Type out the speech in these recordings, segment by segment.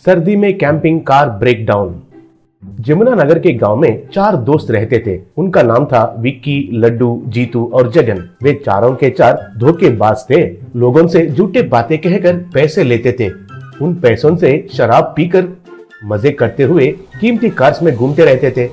सर्दी में camping car breakdown. Jamunanagar के गांव में 4 दोस्त रहते थे। उनका नाम था विक्की, लड्डू, जीतू और जगन। वे चारों के चार धोखेबाज थे। लोगों से झूठे बातें कहकर पैसे लेते थे। उन पैसों से शराब पीकर मजे करते हुए कीमती कार्स में घूमते रहते थे।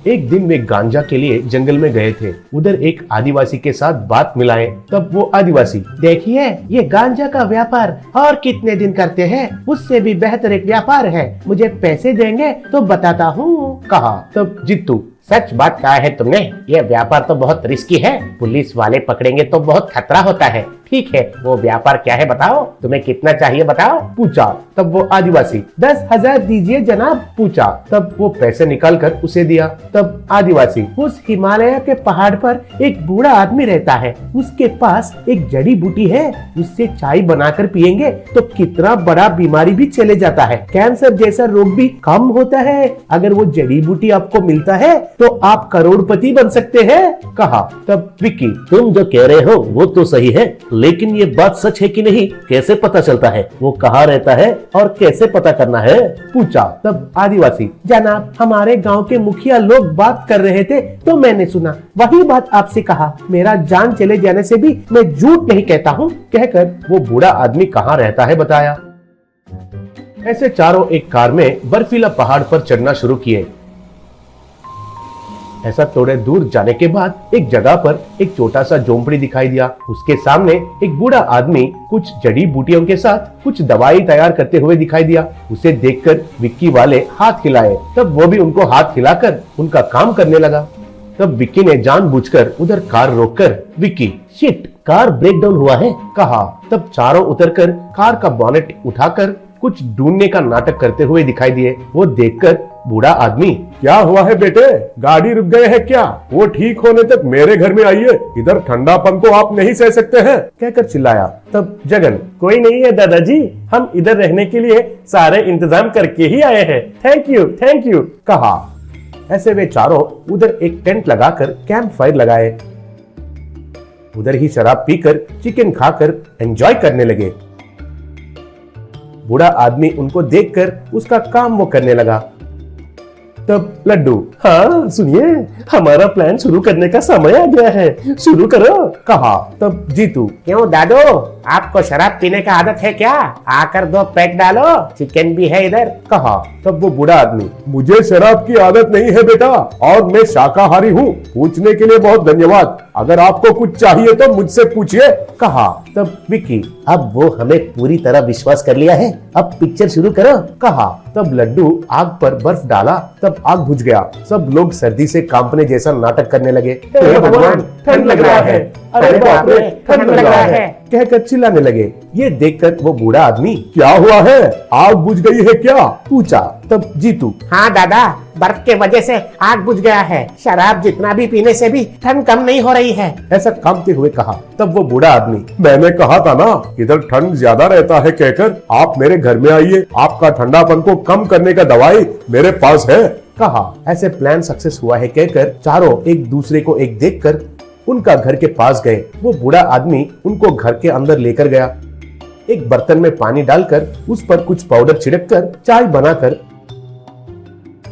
एक दिन वे गांजा के लिए जंगल में गए थे। उधर एक आदिवासी के साथ बात मिलाए। तब वो आदिवासी, देखिए ये गांजा का व्यापार और कितने दिन करते हैं, उससे भी बेहतर एक व्यापार है, मुझे पैसे देंगे तो बताता हूँ, कहा। तब जीतू, सच बात कहा है तुमने, ये व्यापार तो बहुत रिस्की है, पुलिस वाले पकड़ेंगे तो बहुत खतरा होता है। ठीक है, वो व्यापार क्या है बताओ, तुम्हें कितना चाहिए बताओ, पूछा। तब वो आदिवासी, 10,000 दीजिए जनाब, पूछा। तब वो पैसे निकाल कर उसे दिया। तब आदिवासी, उस हिमालय के पहाड़ पर एक बूढ़ा आदमी रहता है, उसके पास एक जड़ी बूटी है, उससे चाय बनाकर पिएंगे तो कितना बड़ा बीमारी भी चले जाता है, कैंसर जैसा रोग भी कम होता है। अगर वो जड़ी बूटी आपको मिलता है तो आप करोड़पति बन सकते हैं, कहा। तब विक्की, तुम जो कह रहे हो वो तो सही है, लेकिन ये बात सच है कि नहीं कैसे पता चलता है, वो कहाँ रहता है और कैसे पता करना है, पूछा। तब आदिवासी, जनाब हमारे गांव के मुखिया लोग बात कर रहे थे तो मैंने सुना, वही बात आपसे कहा, मेरा जान चले जाने से भी मैं झूठ नहीं कहता हूँ, कहकर वो बूढ़ा आदमी कहाँ रहता है बताया। ऐसे चारों एक कार में बर्फीला पहाड़ पर चढ़ना शुरू किए। ऐसा थोड़े दूर जाने के बाद एक जगह पर एक छोटा सा झोंपड़ी दिखाई दिया। उसके सामने एक बूढ़ा आदमी कुछ जड़ी बूटियों के साथ कुछ दवाई तैयार करते हुए दिखाई दिया। उसे देखकर विक्की वाले हाथ हिलाए। तब वो भी उनको हाथ हिलाकर उनका काम करने लगा। तब विक्की ने जानबूझकर उधर कार रोककर, विक्की, शिट, कार ब्रेकडाउन हुआ है, कहा। तब चारों उतरकर कार का बोनेट उठाकर कुछ ढूंढने का नाटक करते हुए दिखाई दिए। वो देखकर बूढ़ा आदमी, क्या हुआ है बेटे, गाड़ी रुक गए है क्या? वो ठीक होने तक मेरे घर में आइए, इधर ठंडापन को आप नहीं सह सकते हैं, कहकर चिल्लाया। तब जगन, कोई नहीं है दादाजी, हम इधर रहने के लिए सारे इंतजाम करके ही आए हैं, थैंक यू, कहा। ऐसे वे चारों उधर एक टेंट लगाकर कैंप फायर लगाए। उधर ही शराब पीकर चिकन खाकर एंजॉय करने लगे। बूढ़ा आदमी उनको देखकर उसका काम वो करने लगा। तब लड्डू, हाँ सुनिए, हमारा प्लान शुरू करने का समय आ गया है, शुरू करो, कहा। तब जीतू, क्यों दादू, आपको शराब पीने का आदत है क्या? आकर 2 पैक डालो, चिकन भी है इधर, कहा। तब वो बूढ़ा आदमी, मुझे शराब की आदत नहीं है बेटा, और मैं शाकाहारी हूँ, पूछने के लिए बहुत धन्यवाद, अगर आपको कुछ चाहिए तो मुझसे पूछिए, कहा। तब विक्की, अब वो हमें पूरी तरह विश्वास कर लिया है, अब पिक्चर शुरू करो, कहा। तब लड्डू आग पर बर्फ डाला। तब आग बुझ गया। सब लोग सर्दी से कांपने जैसा नाटक करने लगे। भगवान, ठंड लग रहा है, अरे बाप रे, ठंड लग रहा है, कहकर चिल्लाने लगे। ये देखकर वो बूढ़ा आदमी, क्या हुआ है, आग बुझ गई है क्या, पूछा। तब जीतू, हाँ दादा, बर्फ के वजह से आग बुझ गया है, शराब जितना भी पीने से भी ठंड कम नहीं हो रही है, ऐसा कांपते हुए कहा। तब वो बूढ़ा आदमी, मैंने कहा था ना इधर ठंड ज्यादा रहता है, कहकर आप मेरे घर में आइए, आपका ठंडापन को कम करने का दवाई मेरे पास है, कहा। ऐसे प्लान सक्सेस हुआ है कहकर चारों एक दूसरे को एक देखकर उनका घर के पास गए। वो बूढ़ा आदमी उनको घर के अंदर लेकर गया। एक बर्तन में पानी डालकर उस पर कुछ पाउडर छिड़ककर चाय बनाकर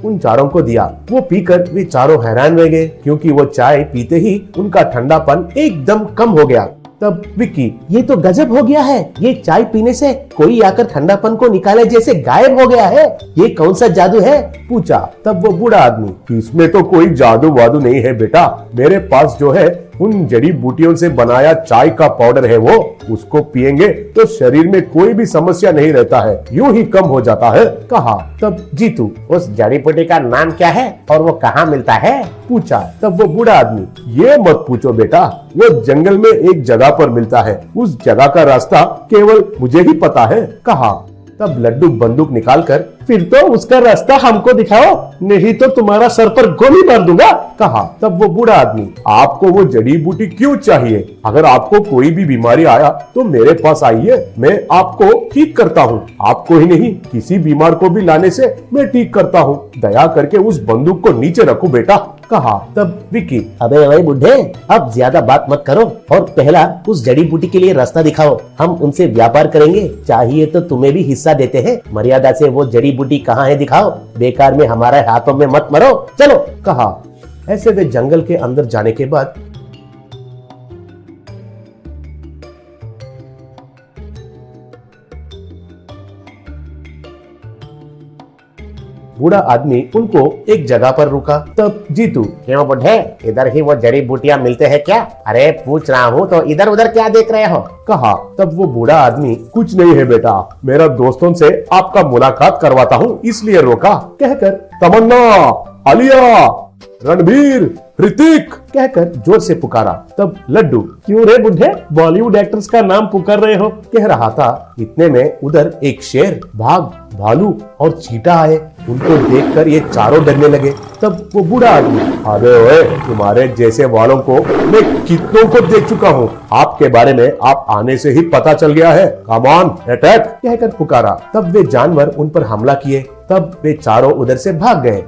उन चारों को दिया। वो पीकर वे चारों हैरान रह गए, क्योंकि वो चाय पीते ही उनका ठंडापन एकदम कम हो गया। तब विक्की, ये तो गजब हो गया है, ये चाय पीने से कोई आकर ठंडापन को निकाले जैसे गायब हो गया है, ये कौन सा जादू है, पूछा। तब वो बूढ़ा आदमी, इसमें तो कोई जादू वादू नहीं है बेटा, मेरे पास जो है उन जड़ी बूटियों से बनाया चाय का पाउडर है, वो उसको पिएंगे तो शरीर में कोई भी समस्या नहीं रहता है, यूं ही कम हो जाता है, कहा। तब जीतू, उस जड़ी बूटी का नाम क्या है और वो कहाँ मिलता है, पूछा। तब वो बूढ़ा आदमी, ये मत पूछो बेटा, वो जंगल में एक जगह पर मिलता है, उस जगह का रास्ता केवल मुझे ही पता है, कहा। तब लड्डू बंदूक निकालकर, फिर तो उसका रास्ता हमको दिखाओ, नहीं तो तुम्हारा सर पर गोली मार दूंगा, कहा। तब वो बूढ़ा आदमी, आपको वो जड़ी बूटी क्यों चाहिए? अगर आपको कोई भी बीमारी आया तो मेरे पास आइए, मैं आपको ठीक करता हूँ, आपको ही नहीं किसी बीमार को भी लाने से मैं ठीक करता हूँ, दया करके उस बंदूक को नीचे रखो बेटा, कहा। तब विकी, अबे ओए बुढ़े, अब ज्यादा बात मत करो और पहला उस जड़ी बूटी के लिए रास्ता दिखाओ। हम उनसे व्यापार करेंगे, चाहिए तो तुम्हें भी हिस्सा देते हैं। मर्यादा से वो जड़ी बूटी कहाँ है दिखाओ, बेकार में हमारे हाथों में मत मरो, चलो। कहा। ऐसे वे जंगल के अंदर जाने के बाद बूढ़ा आदमी उनको एक जगह पर रुका। तब जीतू, क्यों बुढ़े, इधर ही वो जड़ी बूटियां मिलते हैं क्या? अरे पूछ रहा हूँ तो इधर उधर क्या देख रहे हो? कहा। तब वो बूढ़ा आदमी, कुछ नहीं है बेटा, मेरा दोस्तों से आपका मुलाकात करवाता हूँ इसलिए रोका, कहकर तमन्ना, आलिया, रणबीर, ऋतिक कहकर जोर से पुकारा। तब लड्डू, क्यों रे बुढ़े, बॉलीवुड एक्टर्स का नाम पुकार रहे हो, कह रहा था। इतने में उधर एक शेर, बाघ, भालू और चीता आए। उनको देखकर ये चारों डरने लगे। तब वो बूढ़ा आदमी, अबे ओए, तुम्हारे जैसे वालों को मैं कितनों को देख चुका हूँ, आपके बारे में आप आने से ही पता चल गया है, कम ऑन अटैक कहकर पुकारा। तब वे जानवर उन पर हमला किए। तब वे चारों उधर से भाग गए।